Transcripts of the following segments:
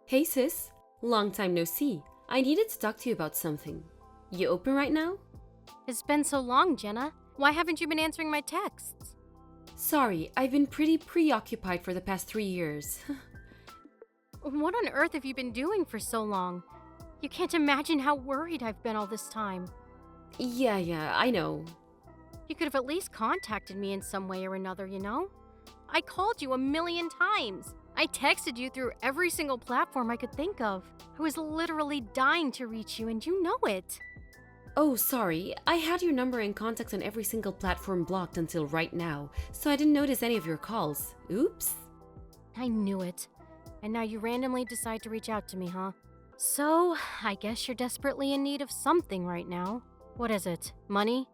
Hey sis, long time no see. I needed to talk to you about something. You open right now? It's been so long, Jenna. Why haven't you been answering my texts? Sorry, I've been pretty preoccupied for the past 3 years. What on earth have you been doing for so long? You can't imagine how worried I've been all this time. Yeah, I know. You could have at least contacted me in some way or another, you know? I called you a million times. I texted you through every single platform I could think of. I was literally dying to reach you, and you know it. Oh, sorry, I had your number and contacts on every single platform blocked until right now, so I didn't notice any of your calls. Oops. I knew it. And now you randomly decide to reach out to me, huh? So, I guess you're desperately in need of something right now. What is it? Money?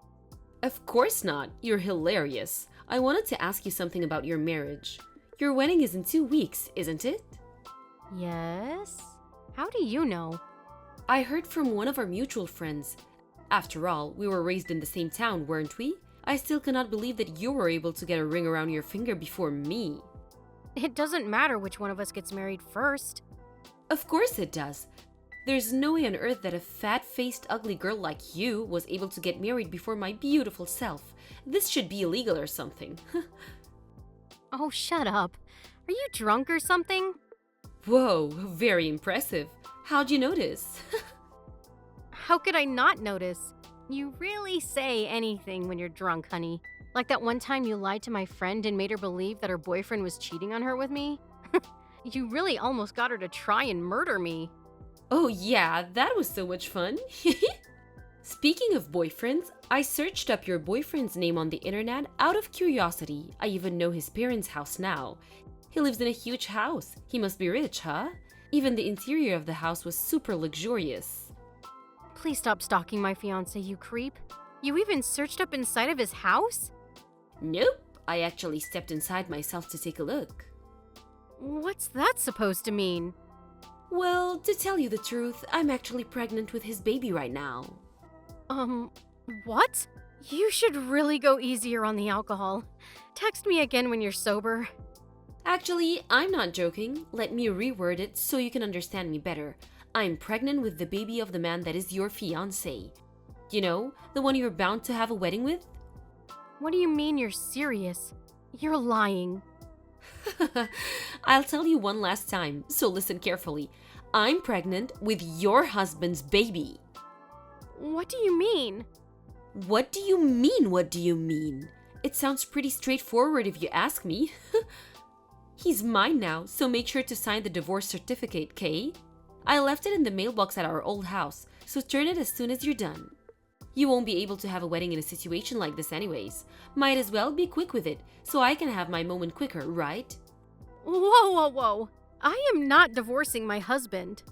Of course not. You're hilarious. I wanted to ask you something about your marriage. Your wedding is in 2 weeks, isn't it? Yes? How do you know? I heard from one of our mutual friends. After all, we were raised in the same town, weren't we? I still cannot believe that you were able to get a ring around your finger before me. It doesn't matter which one of us gets married first. Of course it does. There's no way on earth that a fat-faced ugly girl like you was able to get married before my beautiful self. This should be illegal or something. Oh, shut up. Are you drunk or something? Whoa, very impressive. How'd you notice? How could I not notice? You really say anything when you're drunk, honey. Like that one time you lied to my friend and made her believe that her boyfriend was cheating on her with me. You really almost got her to try and murder me. Oh yeah, that was so much fun. Speaking of boyfriends, I searched up your boyfriend's name on the internet out of curiosity. I even know his parents' house now. He lives in a huge house. He must be rich, huh? Even the interior of the house was super luxurious. Please stop stalking my fiance, you creep. You even searched up inside of his house? Nope, I actually stepped inside myself to take a look. What's that supposed to mean? Well, to tell you the truth, I'm actually pregnant with his baby right now. What? You should really go easier on the alcohol. Text me again when you're sober. Actually, I'm not joking. Let me reword it so you can understand me better. I'm pregnant with the baby of the man that is your fiance. You know, the one you're bound to have a wedding with? What do you mean you're serious? You're lying. I'll tell you one last time, so listen carefully. I'm pregnant with your husband's baby. What do you mean? What do you mean, what do you mean? It sounds pretty straightforward if you ask me. He's mine now, so make sure to sign the divorce certificate, Kay? I left it in the mailbox at our old house, so turn it as soon as you're done. You won't be able to have a wedding in a situation like this anyways. Might as well be quick with it, so I can have my moment quicker, right? Whoa. I am not divorcing my husband.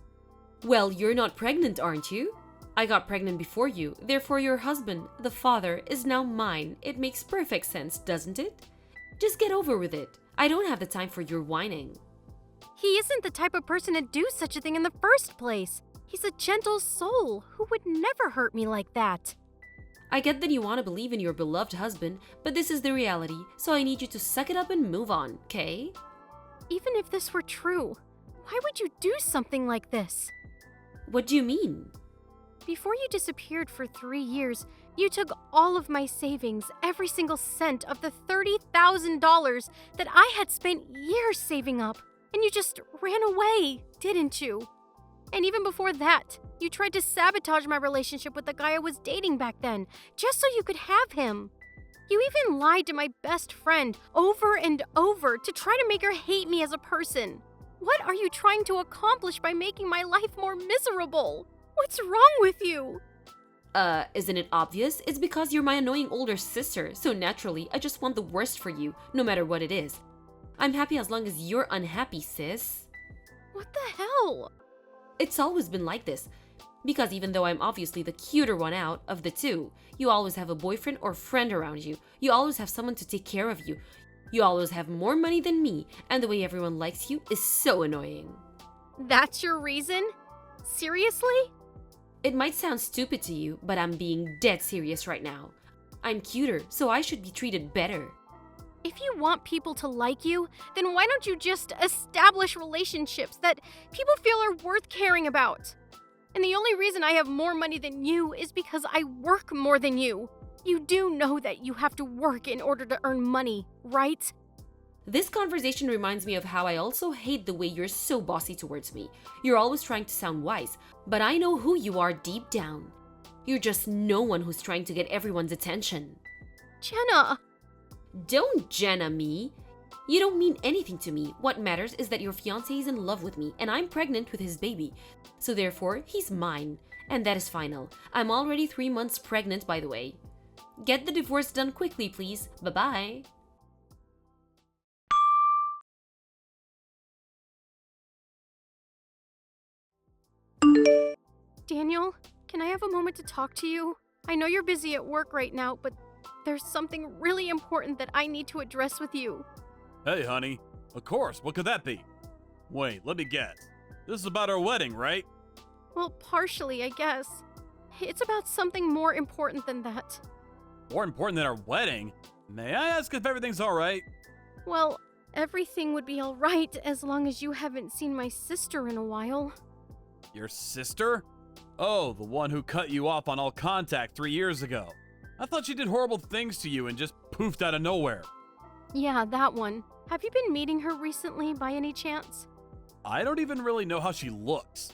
Well, you're not pregnant, aren't you? I got pregnant before you, therefore your husband, the father, is now mine. It makes perfect sense, doesn't it? Just get over with it. I don't have the time for your whining. He isn't the type of person to do such a thing in the first place. He's a gentle soul who would never hurt me like that. I get that you want to believe in your beloved husband, but this is the reality, so I need you to suck it up and move on, okay? Even if this were true, why would you do something like this? What do you mean? Before you disappeared for 3 years, you took all of my savings, every single cent of the $30,000 that I had spent years saving up, and you just ran away, didn't you? And even before that, you tried to sabotage my relationship with the guy I was dating back then, just so you could have him. You even lied to my best friend over and over to try to make her hate me as a person. What are you trying to accomplish by making my life more miserable? What's wrong with you? Isn't it obvious? It's because you're my annoying older sister, so naturally, I just want the worst for you, no matter what it is. I'm happy as long as you're unhappy, sis. What the hell? It's always been like this. Because even though I'm obviously the cuter one out of the two, you always have a boyfriend or friend around you. You always have someone to take care of you. You always have more money than me, and the way everyone likes you is so annoying. That's your reason? Seriously? It might sound stupid to you, but I'm being dead serious right now. I'm cuter, so I should be treated better. If you want people to like you, then why don't you just establish relationships that people feel are worth caring about? And the only reason I have more money than you is because I work more than you. You do know that you have to work in order to earn money, right? This conversation reminds me of how I also hate the way you're so bossy towards me. You're always trying to sound wise, but I know who you are deep down. You're just no one who's trying to get everyone's attention. Jenna! Don't Jenna me. You don't mean anything to me. What matters is that your fiance is in love with me and I'm pregnant with his baby. So therefore, he's mine. And that is final. I'm already 3 months pregnant, by the way. Get the divorce done quickly, please. Bye-bye. Daniel, can I have a moment to talk to you? I know you're busy at work right now, but there's something really important that I need to address with you. Hey, honey. Of course, what could that be? Wait, let me guess. This is about our wedding, right? Well, partially, I guess. It's about something more important than that. More important than our wedding? May I ask if everything's alright? Well, everything would be alright as long as you haven't seen my sister in a while. Your sister? Oh, the one who cut you off on all contact 3 years ago. I thought she did horrible things to you and just poofed out of nowhere. Yeah, that one. Have you been meeting her recently by any chance? I don't even really know how she looks.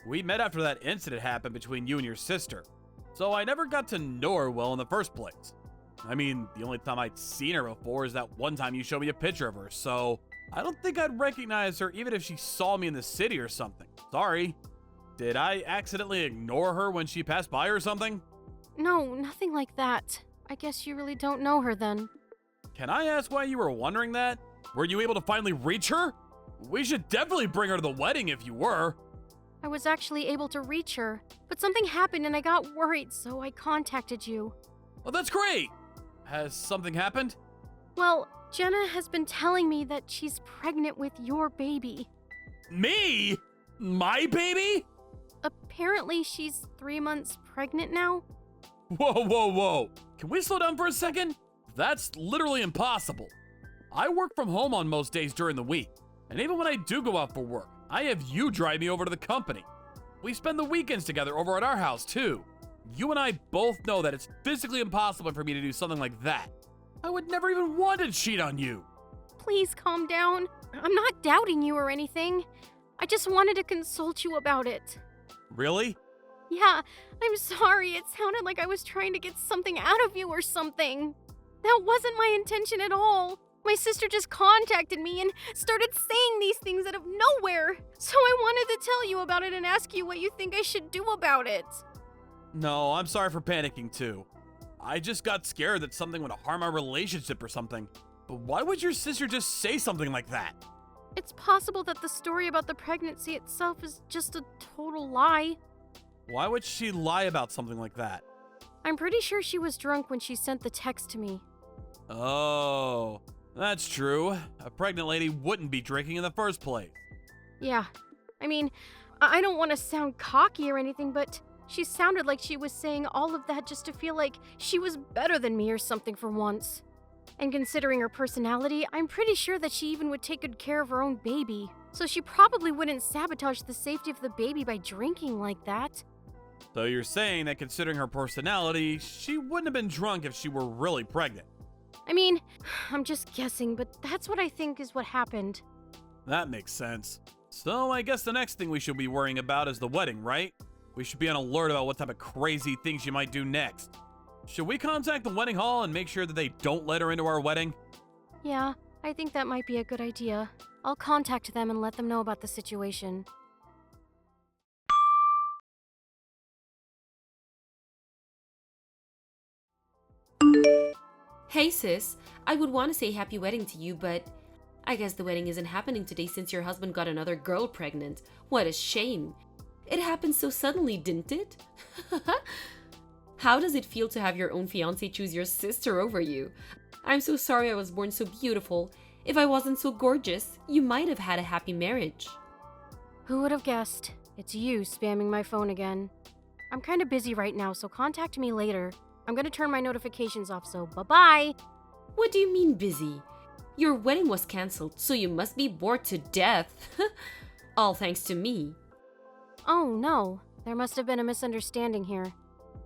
We met after that incident happened between you and your sister, so I never got to know her well in the first place. I mean, the only time I'd seen her before is that one time you showed me a picture of her, so I don't think I'd recognize her even if she saw me in the city or something. Sorry. Did I accidentally ignore her when she passed by or something? No, nothing like that. I guess you really don't know her then. Can I ask why you were wondering that? Were you able to finally reach her? We should definitely bring her to the wedding if you were. I was actually able to reach her, but something happened and I got worried, so I contacted you. Oh, that's great! Has something happened? Well, Jenna has been telling me that she's pregnant with your baby. Me? My baby? Apparently, she's 3 months pregnant now. Whoa, whoa, whoa. Can we slow down for a second? That's literally impossible. I work from home on most days during the week, and even when I do go out for work, I have you drive me over to the company. We spend the weekends together over at our house, too. You and I both know that it's physically impossible for me to do something like that. I would never even want to cheat on you. Please calm down. I'm not doubting you or anything. I just wanted to consult you about it. Really? Yeah, I'm sorry. It sounded like I was trying to get something out of you or something. That wasn't my intention at all. My sister just contacted me and started saying these things out of nowhere. So I wanted to tell you about it and ask you what you think I should do about it. No, I'm sorry for panicking too. I just got scared that something would harm our relationship or something. But why would your sister just say something like that? It's possible that the story about the pregnancy itself is just a total lie. Why would she lie about something like that? I'm pretty sure she was drunk when she sent the text to me. Oh, that's true. A pregnant lady wouldn't be drinking in the first place. Yeah, I mean, I don't want to sound cocky or anything, but she sounded like she was saying all of that just to feel like she was better than me or something for once. And considering her personality, I'm pretty sure that she even would take good care of her own baby. So she probably wouldn't sabotage the safety of the baby by drinking like that. So you're saying that considering her personality, she wouldn't have been drunk if she were really pregnant. I mean, I'm just guessing, but that's what I think is what happened. That makes sense. So I guess the next thing we should be worrying about is the wedding, right? We should be on alert about what type of crazy things she might do next. Should we contact the wedding hall and make sure that they don't let her into our wedding? Yeah, I think that might be a good idea. I'll contact them and let them know about the situation. Hey sis, I would want to say happy wedding to you, but I guess the wedding isn't happening today since your husband got another girl pregnant. What a shame. It happened so suddenly, didn't it? How does it feel to have your own fiance choose your sister over you? I'm so sorry I was born so beautiful. If I wasn't so gorgeous, you might have had a happy marriage. Who would have guessed? It's you spamming my phone again. I'm kind of busy right now, so contact me later. I'm gonna turn my notifications off, so bye-bye! What do you mean busy? Your wedding was cancelled, so you must be bored to death. All thanks to me. Oh no, there must have been a misunderstanding here.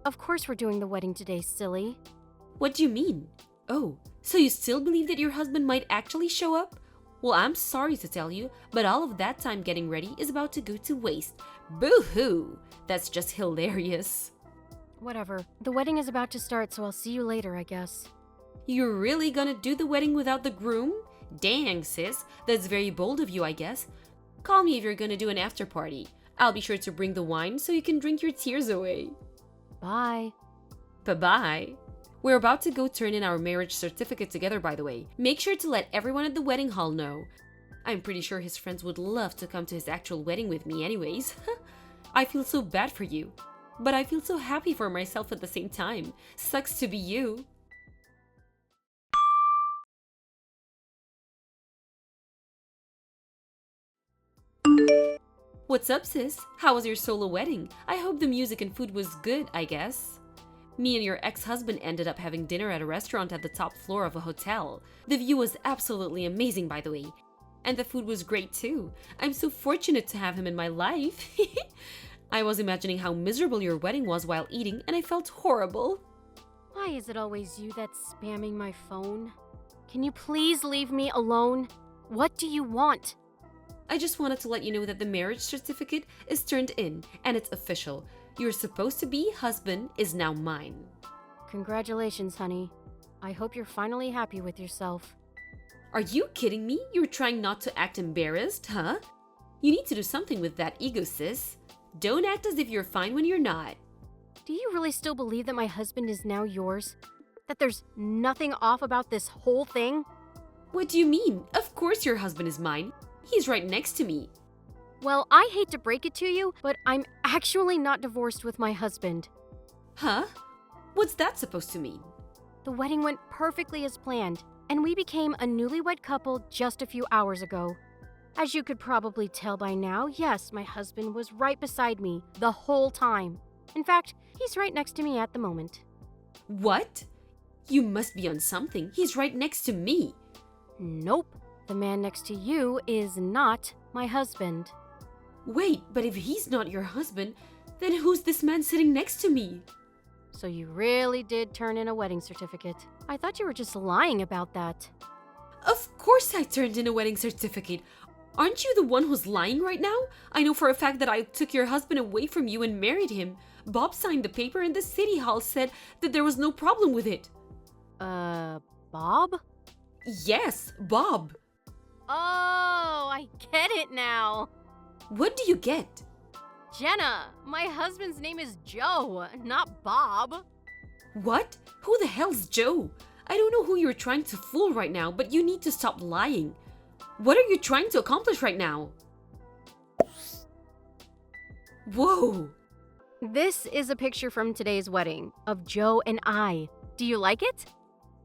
Of course we're doing the wedding today, silly. What do you mean? Oh, so you still believe that your husband might actually show up? Well, I'm sorry to tell you, but all of that time getting ready is about to go to waste. Boo-hoo! That's just hilarious. Whatever. The wedding is about to start, so I'll see you later, I guess. You're really gonna do the wedding without the groom? Dang, sis. That's very bold of you, I guess. Call me if you're gonna do an after party. I'll be sure to bring the wine so you can drink your tears away. Bye. Bye-bye. We're about to go turn in our marriage certificate together, by the way. Make sure to let everyone at the wedding hall know. I'm pretty sure his friends would love to come to his actual wedding with me anyways. I feel so bad for you. But I feel so happy for myself at the same time. Sucks to be you. What's up, sis? How was your solo wedding? I hope the music and food was good, I guess. Me and your ex-husband ended up having dinner at a restaurant at the top floor of a hotel. The view was absolutely amazing, by the way. And the food was great too. I'm so fortunate to have him in my life. I was imagining how miserable your wedding was while eating, and I felt horrible. Why is it always you that's spamming my phone? Can you please leave me alone? What do you want? I just wanted to let you know that the marriage certificate is turned in, and it's official. Your supposed to be husband is now mine. Congratulations, honey. I hope you're finally happy with yourself. Are you kidding me? You're trying not to act embarrassed, huh? You need to do something with that ego, sis. Don't act as if you're fine when you're not. Do you really still believe that my husband is now yours? That there's nothing off about this whole thing? What do you mean? Of course your husband is mine. He's right next to me. Well, I hate to break it to you, but I'm actually not divorced with my husband. Huh? What's that supposed to mean? The wedding went perfectly as planned, and we became a newlywed couple just a few hours ago. As you could probably tell by now, yes, my husband was right beside me the whole time. In fact, he's right next to me at the moment. What? You must be on something. He's right next to me. Nope. The man next to you is not my husband. Wait, but if he's not your husband, then who's this man sitting next to me? So you really did turn in a wedding certificate. I thought you were just lying about that. Of course I turned in a wedding certificate. Aren't you the one who's lying right now? I know for a fact that I took your husband away from you and married him. Bob signed the paper and the city hall said that there was no problem with it. Bob? Yes, Bob. Oh, I get it now. What do you get? Jenna, my husband's name is Joe, not Bob. What? Who the hell's Joe? I don't know who you're trying to fool right now, but you need to stop lying. What are you trying to accomplish right now? Whoa! This is a picture from today's wedding of Joe and I. Do you like it?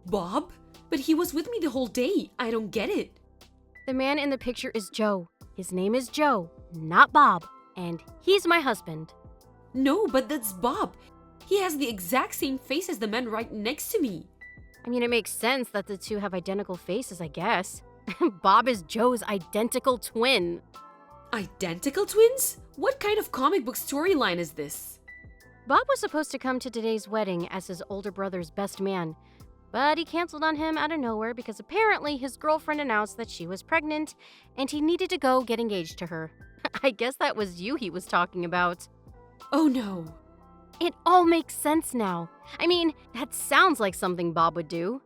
Bob? But he was with me the whole day. I don't get it. The man in the picture is Joe. His name is Joe, not Bob, and he's my husband. No, but that's Bob. He has the exact same face as the man right next to me. I mean, it makes sense that the two have identical faces, I guess. Bob is Joe's identical twin. Identical twins? What kind of comic book storyline is this? Bob was supposed to come to today's wedding as his older brother's best man, but he canceled on him out of nowhere because apparently his girlfriend announced that she was pregnant and he needed to go get engaged to her. I guess that was you he was talking about. Oh no. It all makes sense now. I mean, that sounds like something Bob would do.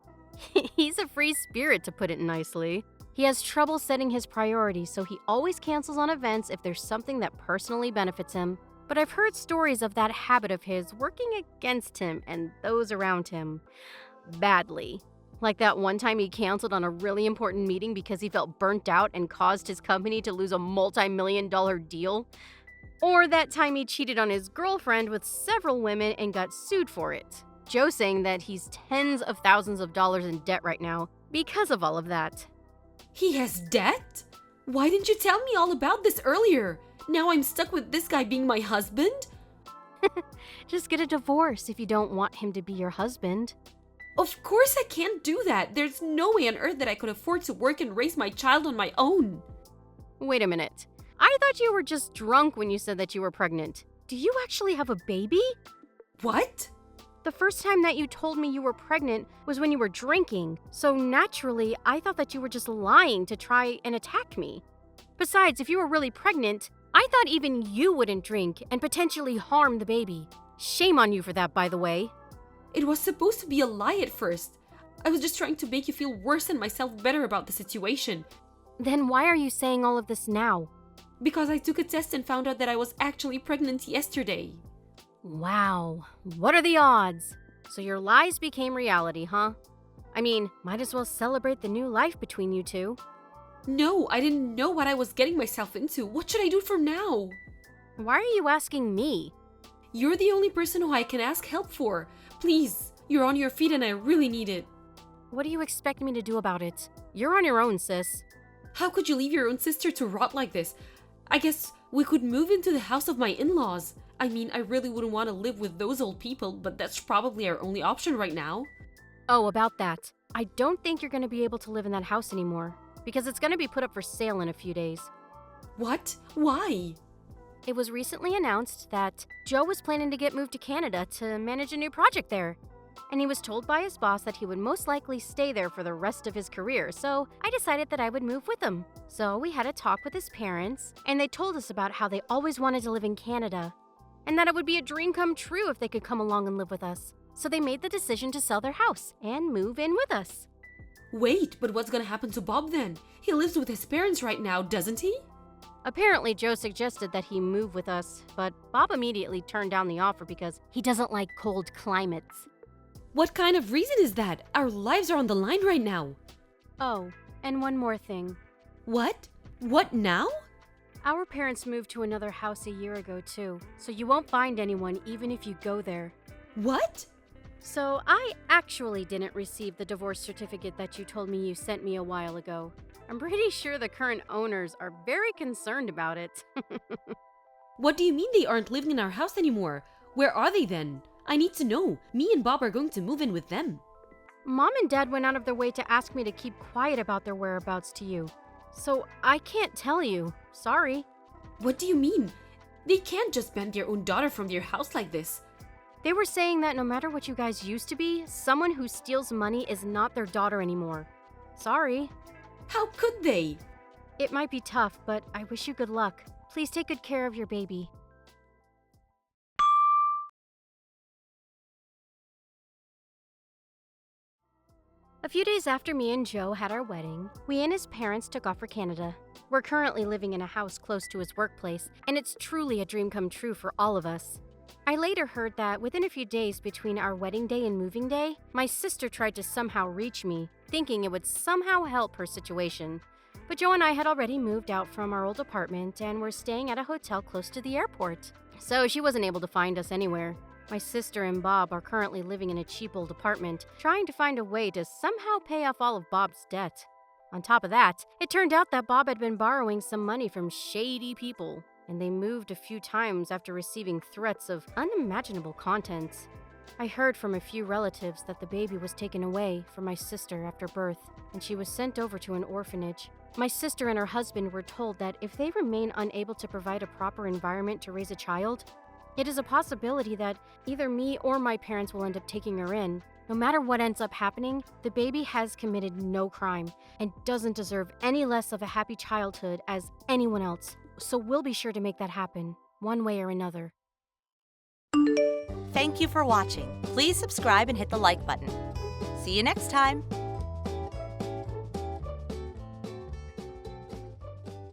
He's a free spirit, to put it nicely. He has trouble setting his priorities, so he always cancels on events if there's something that personally benefits him. But I've heard stories of that habit of his working against him and those around him. Badly. Like that one time he canceled on a really important meeting because he felt burnt out and caused his company to lose a multi-million-dollar deal. Or that time he cheated on his girlfriend with several women and got sued for it. Joe saying that he's tens of thousands of dollars in debt right now because of all of that. He has debt? Why didn't you tell me all about this earlier? Now I'm stuck with this guy being my husband? Just get a divorce if you don't want him to be your husband. Of course I can't do that. There's no way on earth that I could afford to work and raise my child on my own. Wait a minute. I thought you were just drunk when you said that you were pregnant. Do you actually have a baby? What? The first time that you told me you were pregnant was when you were drinking, so naturally, I thought that you were just lying to try and attack me. Besides, if you were really pregnant, I thought even you wouldn't drink and potentially harm the baby. Shame on you for that, by the way. It was supposed to be a lie at first. I was just trying to make you feel worse and myself better about the situation. Then why are you saying all of this now? Because I took a test and found out that I was actually pregnant yesterday. Wow, what are the odds? So your lies became reality, huh? I mean, might as well celebrate the new life between you two. No, I didn't know what I was getting myself into. What should I do from now? Why are you asking me? You're the only person who I can ask help for. Please, you're on your feet and I really need it. What do you expect me to do about it? You're on your own, sis. How could you leave your own sister to rot like this? I guess we could move into the house of my in-laws. I mean, I really wouldn't want to live with those old people, but that's probably our only option right now. Oh, about that. I don't think you're going to be able to live in that house anymore, because it's going to be put up for sale in a few days. What? Why? It was recently announced that Joe was planning to get moved to Canada to manage a new project there. And he was told by his boss that he would most likely stay there for the rest of his career, so I decided that I would move with him. So we had a talk with his parents, and they told us about how they always wanted to live in Canada, and that it would be a dream come true if they could come along and live with us. So they made the decision to sell their house and move in with us. Wait, but what's gonna happen to Bob then? He lives with his parents right now, doesn't he? Apparently, Joe suggested that he move with us, but Bob immediately turned down the offer because he doesn't like cold climates. What kind of reason is that? Our lives are on the line right now. Oh, and one more thing. What? What now? Our parents moved to another house a year ago too, so you won't find anyone even if you go there. What? So I actually didn't receive the divorce certificate that you told me you sent me a while ago. I'm pretty sure the current owners are very concerned about it. What do you mean they aren't living in our house anymore? Where are they then? I need to know. Me and Bob are going to move in with them. Mom and Dad went out of their way to ask me to keep quiet about their whereabouts to you. So I can't tell you. Sorry. What do you mean? They can't just ban their own daughter from their house like this. They were saying that no matter what you guys used to be, someone who steals money is not their daughter anymore. Sorry. How could they? It might be tough, but I wish you good luck. Please take good care of your baby. A few days after me and Joe had our wedding, we and his parents took off for Canada. We're currently living in a house close to his workplace, and it's truly a dream come true for all of us. I later heard that within a few days between our wedding day and moving day, my sister tried to somehow reach me, thinking it would somehow help her situation. But Joe and I had already moved out from our old apartment and were staying at a hotel close to the airport, so she wasn't able to find us anywhere. My sister and Bob are currently living in a cheap old apartment, trying to find a way to somehow pay off all of Bob's debt. On top of that, it turned out that Bob had been borrowing some money from shady people, and they moved a few times after receiving threats of unimaginable contents. I heard from a few relatives that the baby was taken away from my sister after birth, and she was sent over to an orphanage. My sister and her husband were told that if they remain unable to provide a proper environment to raise a child, it is a possibility that either me or my parents will end up taking her in. No matter what ends up happening, the baby has committed no crime and doesn't deserve any less of a happy childhood as anyone else. So we'll be sure to make that happen, one way or another. Thank you for watching. Please subscribe and hit the like button. See you next time.